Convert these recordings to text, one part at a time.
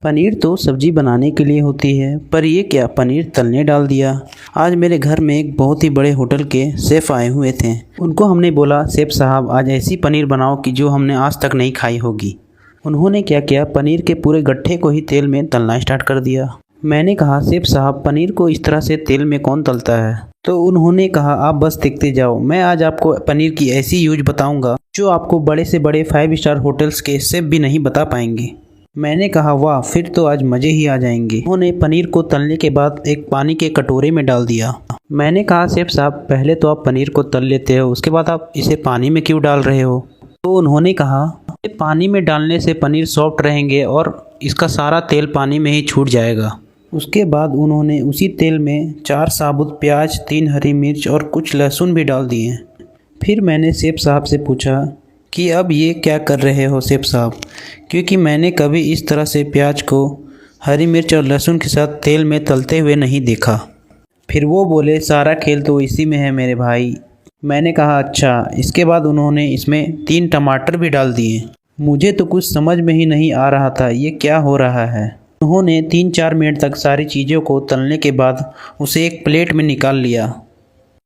पनीर तो सब्जी बनाने के लिए होती है, पर ये क्या पनीर तलने डाल दिया। आज मेरे घर में एक बहुत ही बड़े होटल के शेफ़ आए हुए थे। उनको हमने बोला, शेफ़ साहब आज ऐसी पनीर बनाओ कि जो हमने आज तक नहीं खाई होगी। उन्होंने क्या किया, पनीर के पूरे गट्ठे को ही तेल में तलना स्टार्ट कर दिया। मैंने कहा, शेफ़ साहब पनीर को इस तरह से तेल में कौन तलता है। तो उन्होंने कहा, आप बस देखते जाओ, मैं आज आपको पनीर की ऐसी यूज बताऊंगा जो आपको बड़े से बड़े 5 स्टार होटल्स के शेफ़ भी नहीं बता पाएंगे। मैंने कहा, वाह, फिर तो आज मज़े ही आ जाएंगे। उन्होंने पनीर को तलने के बाद एक पानी के कटोरे में डाल दिया। मैंने कहा, शेफ़ साहब पहले तो आप पनीर को तल लेते हो, उसके बाद आप इसे पानी में क्यों डाल रहे हो। तो उन्होंने कहा, पानी में डालने से पनीर सॉफ्ट रहेंगे और इसका सारा तेल पानी में ही छूट जाएगा। उसके बाद उन्होंने उसी तेल में 4 साबुत प्याज, 3 हरी मिर्च और कुछ लहसुन भी डाल दिए। फिर मैंने शेफ़ साहब से पूछा कि अब ये क्या कर रहे हो शेफ़ साहब, क्योंकि मैंने कभी इस तरह से प्याज को हरी मिर्च और लहसुन के साथ तेल में तलते हुए नहीं देखा। फिर वो बोले, सारा खेल तो इसी में है मेरे भाई। मैंने कहा, अच्छा। इसके बाद उन्होंने इसमें 3 टमाटर भी डाल दिए। मुझे तो कुछ समझ में ही नहीं आ रहा था ये क्या हो रहा है। उन्होंने 3-4 मिनट तक सारी चीज़ों को तलने के बाद उसे एक प्लेट में निकाल लिया।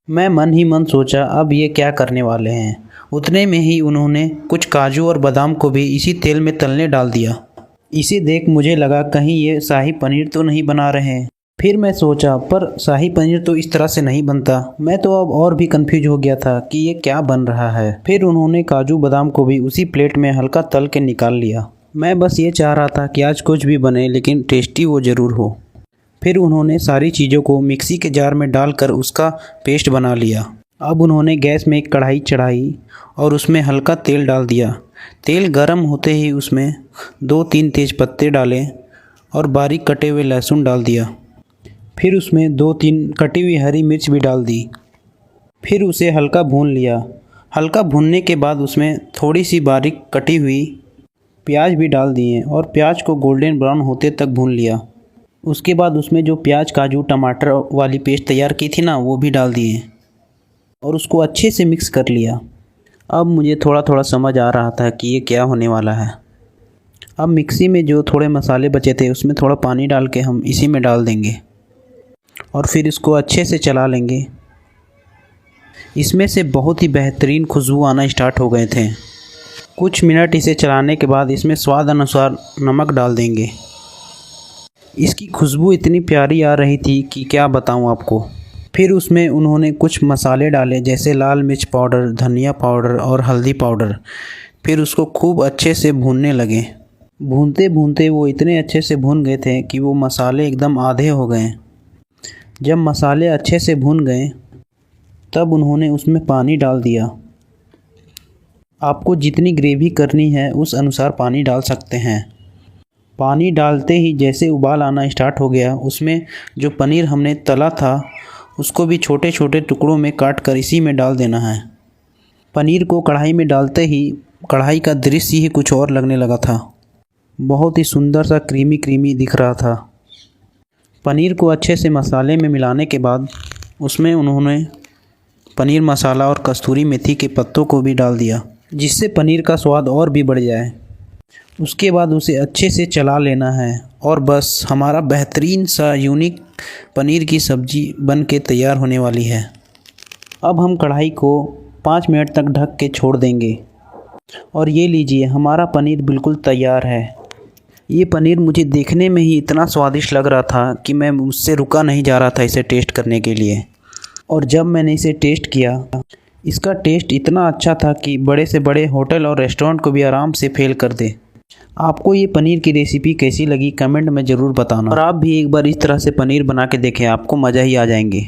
मैं मन ही मन सोचा, अब ये क्या करने वाले हैं। उतने में ही उन्होंने कुछ काजू और बादाम को भी इसी तेल में तलने डाल दिया। इसे देख मुझे लगा कहीं ये शाही पनीर तो नहीं बना रहे हैं। फिर मैं सोचा, पर शाही पनीर तो इस तरह से नहीं बनता। मैं तो अब और भी कंफ्यूज हो गया था कि ये क्या बन रहा है। फिर उन्होंने काजू बादाम को भी उसी प्लेट में हल्का तल के निकाल लिया। मैं बस ये चाह रहा था कि आज कुछ भी बने लेकिन टेस्टी वो ज़रूर हो। फिर उन्होंने सारी चीज़ों को मिक्सी के जार में डालकर उसका पेस्ट बना लिया। अब उन्होंने गैस में एक कढ़ाई चढ़ाई और उसमें हल्का तेल डाल दिया। तेल गर्म होते ही उसमें 2-3 तेज पत्ते डाले और बारीक कटे हुए लहसुन डाल दिया। फिर उसमें 2-3 कटी हुई हरी मिर्च भी डाल दी। फिर उसे हल्का भून लिया। हल्का भूनने के बाद उसमें थोड़ी सी बारीक कटी हुई प्याज भी डाल दिए और प्याज को गोल्डन ब्राउन होते तक भून लिया। उसके बाद उसमें जो प्याज काजू टमाटर वाली पेस्ट तैयार की थी ना, वो भी डाल दिए और उसको अच्छे से मिक्स कर लिया। अब मुझे थोड़ा थोड़ा समझ आ रहा था कि ये क्या होने वाला है। अब मिक्सी में जो थोड़े मसाले बचे थे उसमें थोड़ा पानी डाल के हम इसी में डाल देंगे और फिर इसको अच्छे से चला लेंगे। इसमें से बहुत ही बेहतरीन खुशबू आना स्टार्ट हो गए थे। कुछ मिनट इसे चलाने के बाद इसमें स्वाद अनुसार नमक डाल देंगे। इसकी खुशबू इतनी प्यारी आ रही थी कि क्या बताऊं आपको। फिर उसमें उन्होंने कुछ मसाले डाले, जैसे लाल मिर्च पाउडर, धनिया पाउडर और हल्दी पाउडर। फिर उसको खूब अच्छे से भूनने लगे। भूनते भूनते वो इतने अच्छे से भून गए थे कि वो मसाले एकदम आधे हो गए। जब मसाले अच्छे से भून गए तब उन्होंने उसमें पानी डाल दिया। आपको जितनी ग्रेवी करनी है उस अनुसार पानी डाल सकते हैं। पानी डालते ही जैसे उबाल आना स्टार्ट हो गया, उसमें जो पनीर हमने तला था उसको भी छोटे छोटे टुकड़ों में काट कर इसी में डाल देना है। पनीर को कढ़ाई में डालते ही कढ़ाई का दृश्य ही कुछ और लगने लगा था। बहुत ही सुंदर सा क्रीमी क्रीमी दिख रहा था। पनीर को अच्छे से मसाले में मिलाने के बाद उसमें उन्होंने पनीर मसाला और कस्तूरी मेथी के पत्तों को भी डाल दिया, जिससे पनीर का स्वाद और भी बढ़ जाए। उसके बाद उसे अच्छे से चला लेना है और बस हमारा बेहतरीन सा यूनिक पनीर की सब्ज़ी बन के तैयार होने वाली है। अब हम कढ़ाई को 5 मिनट तक ढक के छोड़ देंगे और ये लीजिए, हमारा पनीर बिल्कुल तैयार है। ये पनीर मुझे देखने में ही इतना स्वादिष्ट लग रहा था कि मैं मुझसे रुका नहीं जा रहा था इसे टेस्ट करने के लिए। और जब मैंने इसे टेस्ट किया, इसका टेस्ट इतना अच्छा था कि बड़े से बड़े होटल और रेस्टोरेंट को भी आराम से फेल कर दे। आपको ये पनीर की रेसिपी कैसी लगी कमेंट में ज़रूर बताना और आप भी एक बार इस तरह से पनीर बना के देखें, आपको मज़ा ही आ जाएंगे।